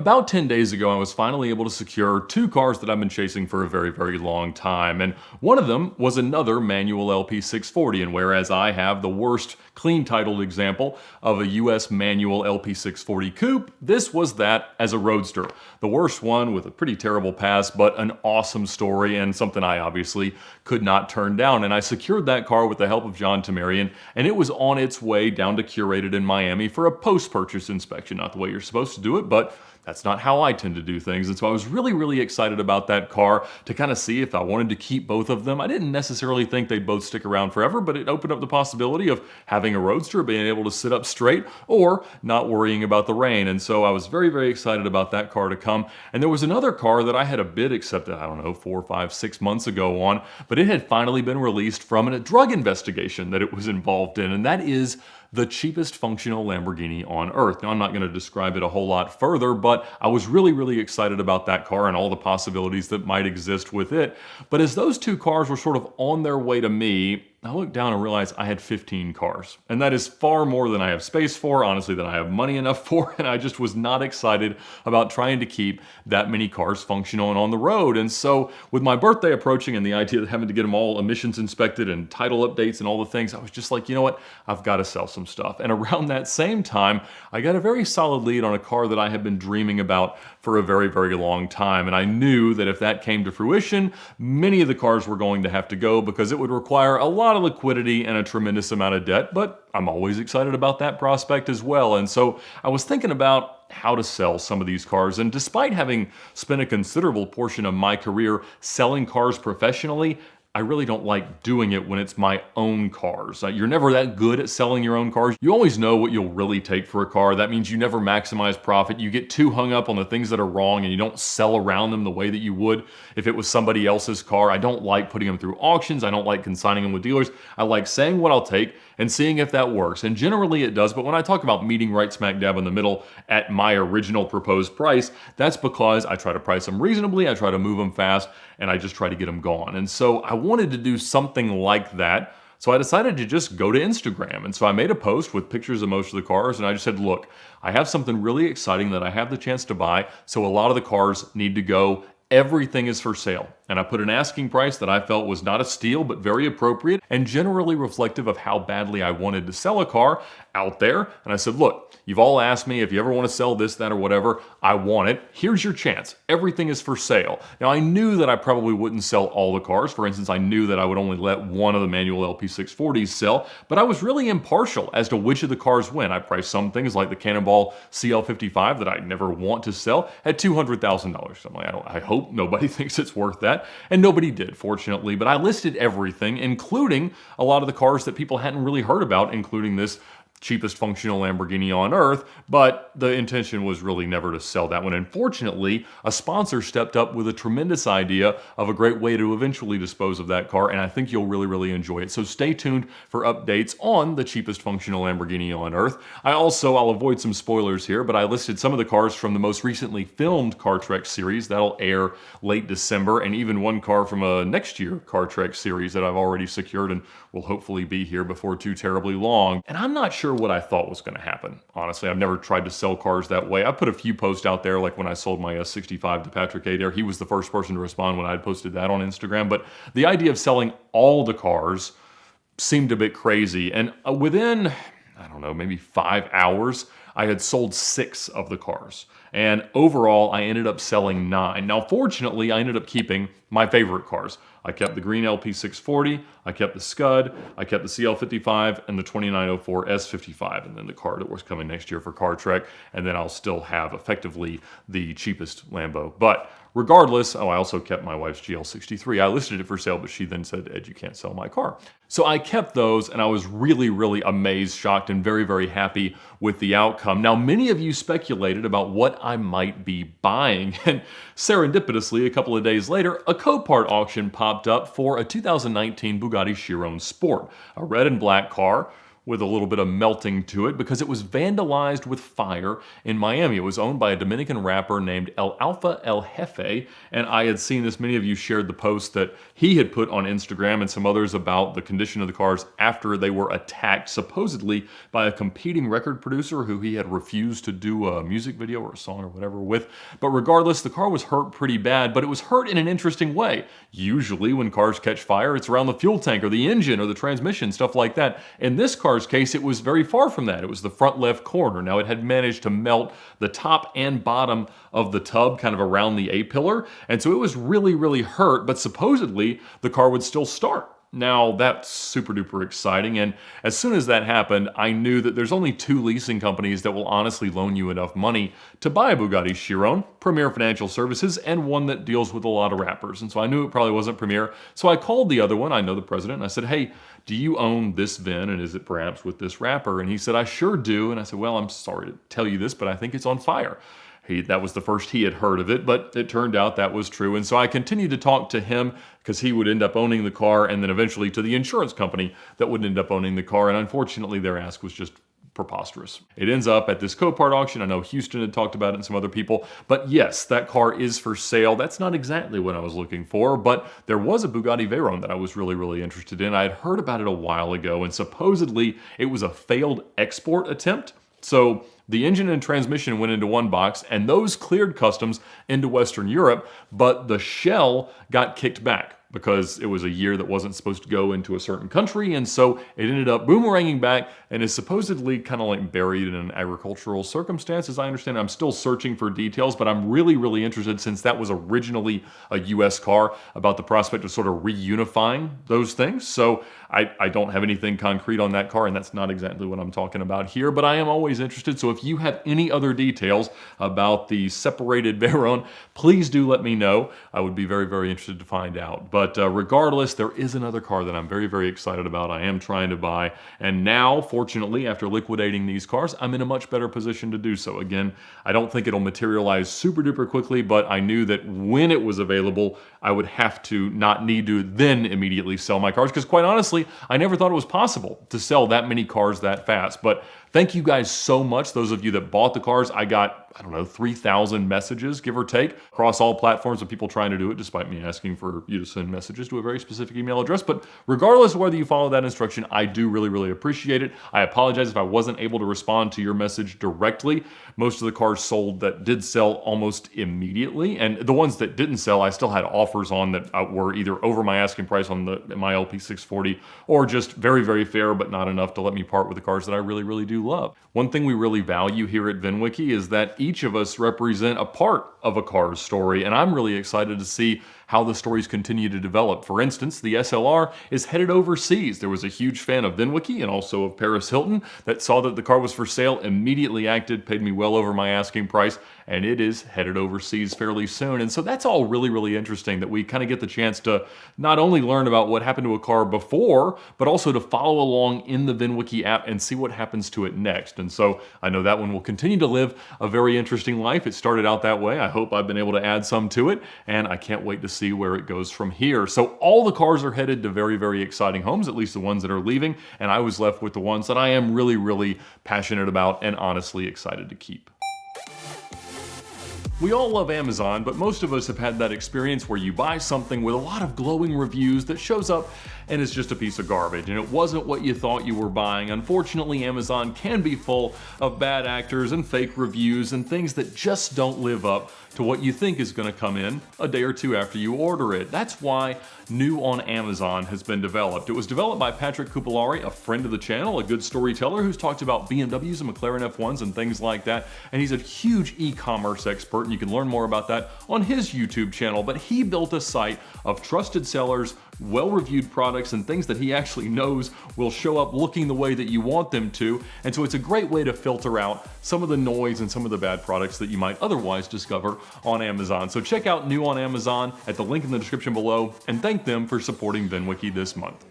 About 10 days ago, I was finally able to secure two cars that I've been chasing for a very, very long time. And one of them was another manual LP640. And whereas I have the worst clean titled example of a US manual LP640 coupe, this was that as a roadster. The worst one with a pretty terrible past, but an awesome story and something I obviously could not turn down. And I secured that car with the help of John Tamarian, and it was on its way down to Curated in Miami for a post-purchase inspection. Not the way you're supposed to do it, but that's not how I tend to do things. And so I was really, really excited about that car to kind of see if I wanted to keep both of them. I didn't necessarily think they'd both stick around forever, but it opened up the possibility of having a roadster, being able to sit up straight, or not worrying about the rain. And so I was very, very excited about that car to come. And there was another car that I had a bid accepted, I don't know, 4, 5, 6 months ago on, but it had finally been released from a drug investigation that it was involved in. And that is the cheapest functional Lamborghini on earth. Now, I'm not going to describe it a whole lot further, but I was really, really excited about that car and all the possibilities that might exist with it. But as those two cars were sort of on their way to me, I looked down and realized I had 15 cars. And that is far more than I have space for, honestly, than I have money enough for. And I just was not excited about trying to keep that many cars functional and on the road. And so with my birthday approaching and the idea of having to get them all emissions inspected and title updates and all the things, I was just like, you know what? I've got to sell some stuff. And around that same time, I got a very solid lead on a car that I had been dreaming about for a very, very long time. And I knew that if that came to fruition, many of the cars were going to have to go because it would require a lot of liquidity and a tremendous amount of debt, but I'm always excited about that prospect as well. And so I was thinking about how to sell some of these cars. And despite having spent a considerable portion of my career selling cars professionally, I really don't like doing it when it's my own cars. You're never that good at selling your own cars. You always know what you'll really take for a car. That means you never maximize profit. You get too hung up on the things that are wrong and you don't sell around them the way that you would if it was somebody else's car. I don't like putting them through auctions. I don't like consigning them with dealers. I like saying what I'll take and seeing if that works. And generally it does. But when I talk about meeting right smack dab in the middle at my original proposed price, that's because I try to price them reasonably. I try to move them fast, and I just try to get them gone. And so I wanted to do something like that. So I decided to just go to Instagram. And so I made a post with pictures of most of the cars. And I just said, look, I have something really exciting that I have the chance to buy. So a lot of the cars need to go. Everything is for sale. And I put an asking price that I felt was not a steal, but very appropriate and generally reflective of how badly I wanted to sell a car out there. And I said, look, you've all asked me if you ever want to sell this, that, or whatever. I want it. Here's your chance. Everything is for sale. Now, I knew that I probably wouldn't sell all the cars. For instance, I knew that I would only let one of the manual LP640s sell, but I was really impartial as to which of the cars win. I priced some things like the Cannonball CL55 that I never want to sell at $200,000. I'm like, I hope nobody thinks it's worth that. And nobody did, fortunately. But I listed everything, including a lot of the cars that people hadn't really heard about, including this cheapest functional Lamborghini on earth, but the intention was really never to sell that one. And fortunately, a sponsor stepped up with a tremendous idea of a great way to eventually dispose of that car, and I think you'll really, really enjoy it. So stay tuned for updates on the cheapest functional Lamborghini on earth. I'll avoid some spoilers here, but I listed some of the cars from the most recently filmed Car Trek series. That'll air late December, and even one car from a next year Car Trek series that I've already secured and will hopefully be here before too terribly long. And I'm not sure what I thought was going to happen. Honestly, I've never tried to sell cars that way. I put a few posts out there, like when I sold my S65 to Patrick Adair. He was the first person to respond when I had posted that on Instagram. But the idea of selling all the cars seemed a bit crazy. And within, I don't know, maybe 5 hours, I had sold 6 of the cars. And overall, I ended up selling 9. Now, fortunately, I ended up keeping my favorite cars. I kept the green LP640, I kept the Scud, I kept the CL55, and the 2904 S55, and then the car that was coming next year for Car Trek, and then I'll still have effectively the cheapest Lambo. But regardless, I also kept my wife's GL63. I listed it for sale, but she then said, Ed, you can't sell my car. So I kept those, and I was really, really amazed, shocked, and very, very happy with the outcome. Now, many of you speculated about what I might be buying, and serendipitously, a couple of days later, a Copart auction popped up for a 2019 Bugatti Chiron Sport, a red and black car with a little bit of melting to it because it was vandalized with fire in Miami. It was owned by a Dominican rapper named El Alfa El Jefe, and I had seen this. Many of you shared the post that he had put on Instagram and some others about the condition of the cars after they were attacked, supposedly by a competing record producer who he had refused to do a music video or a song or whatever with. But regardless, the car was hurt pretty bad, but it was hurt in an interesting way. Usually when cars catch fire, it's around the fuel tank or the engine or the transmission, stuff like that. In this car's case, it was very far from that. It was the front left corner. Now, it had managed to melt the top and bottom of the tub kind of around the A-pillar, and so it was really, really hurt, but supposedly the car would still start. Now, that's super duper exciting, and as soon as that happened, I knew that there's only 2 leasing companies that will honestly loan you enough money to buy a Bugatti Chiron, Premier Financial Services, and one that deals with a lot of rappers. And so I knew it probably wasn't Premier, so I called the other one, I know the president, and I said, hey, do you own this VIN, and is it perhaps with this rapper? And he said, I sure do. And I said, well, I'm sorry to tell you this, but I think it's on fire. That was the first he had heard of it, but it turned out that was true. And so I continued to talk to him because he would end up owning the car, and then eventually to the insurance company that would end up owning the car. And unfortunately, their ask was just preposterous. It ends up at this Copart auction. I know Houston had talked about it and some other people, but yes, that car is for sale. That's not exactly what I was looking for, but there was a Bugatti Veyron that I was really, really interested in. I had heard about it a while ago, and supposedly it was a failed export attempt. So the engine and transmission went into one box, and those cleared customs into Western Europe, but the shell got kicked back because it was a year that wasn't supposed to go into a certain country, and so it ended up boomeranging back and is supposedly kind of like buried in an agricultural circumstance, as I understand. I'm still searching for details, but I'm really, really interested, since that was originally a US car, about the prospect of sort of reunifying those things. So I don't have anything concrete on that car, and that's not exactly what I'm talking about here, but I am always interested. So if you have any other details about the separated Veyron, please do let me know. I would be very, very interested to find out. But regardless, there is another car that I'm very, very excited about. I am trying to buy, and now, fortunately, after liquidating these cars, I'm in a much better position to do so. Again, I don't think it'll materialize super duper quickly, but I knew that when it was available, I would have to not need to then immediately sell my cars, because quite honestly, I never thought it was possible to sell that many cars that fast. But thank you guys so much. Those of you that bought the cars, I got, I don't know, 3,000 messages, give or take, across all platforms of people trying to do it, despite me asking for you to send messages to a very specific email address. But regardless of whether you follow that instruction, I do really, really appreciate it. I apologize if I wasn't able to respond to your message directly. Most of the cars sold that did sell almost immediately, and the ones that didn't sell, I still had offers on that were either over my asking price on my LP640, or just very, very fair, but not enough to let me part with the cars that I really, really do love. One thing we really value here at VinWiki is that each of us represent a part of a car's story, and I'm really excited to see how the stories continue to develop. For instance, the SLR is headed overseas. There was a huge fan of VinWiki and also of Paris Hilton that saw that the car was for sale, immediately acted, paid me well over my asking price, and it is headed overseas fairly soon. And so that's all really, really interesting, that we kind of get the chance to not only learn about what happened to a car before, but also to follow along in the VinWiki app and see what happens to it next. And so I know that one will continue to live a very interesting life. It started out that way. I hope I've been able to add some to it, and I can't wait to see where it goes from here. So all the cars are headed to very, very exciting homes, at least the ones that are leaving, and I was left with the ones that I am really, really passionate about and honestly excited to keep. We all love Amazon, but most of us have had that experience where you buy something with a lot of glowing reviews that shows up and it's just a piece of garbage, and it wasn't what you thought you were buying. Unfortunately, Amazon can be full of bad actors and fake reviews and things that just don't live up to what you think is going to come in a day or two after you order it. That's why New on Amazon has been developed. It was developed by Patrick Kupolari, a friend of the channel, a good storyteller who's talked about BMWs and McLaren F1s and things like that, and he's a huge e-commerce expert, and you can learn more about that on his YouTube channel. But he built a site of trusted sellers, well-reviewed products, and things that he actually knows will show up looking the way that you want them to. And so it's a great way to filter out some of the noise and some of the bad products that you might otherwise discover on Amazon. So check out New on Amazon at the link in the description below, and thank them for supporting VinWiki this month.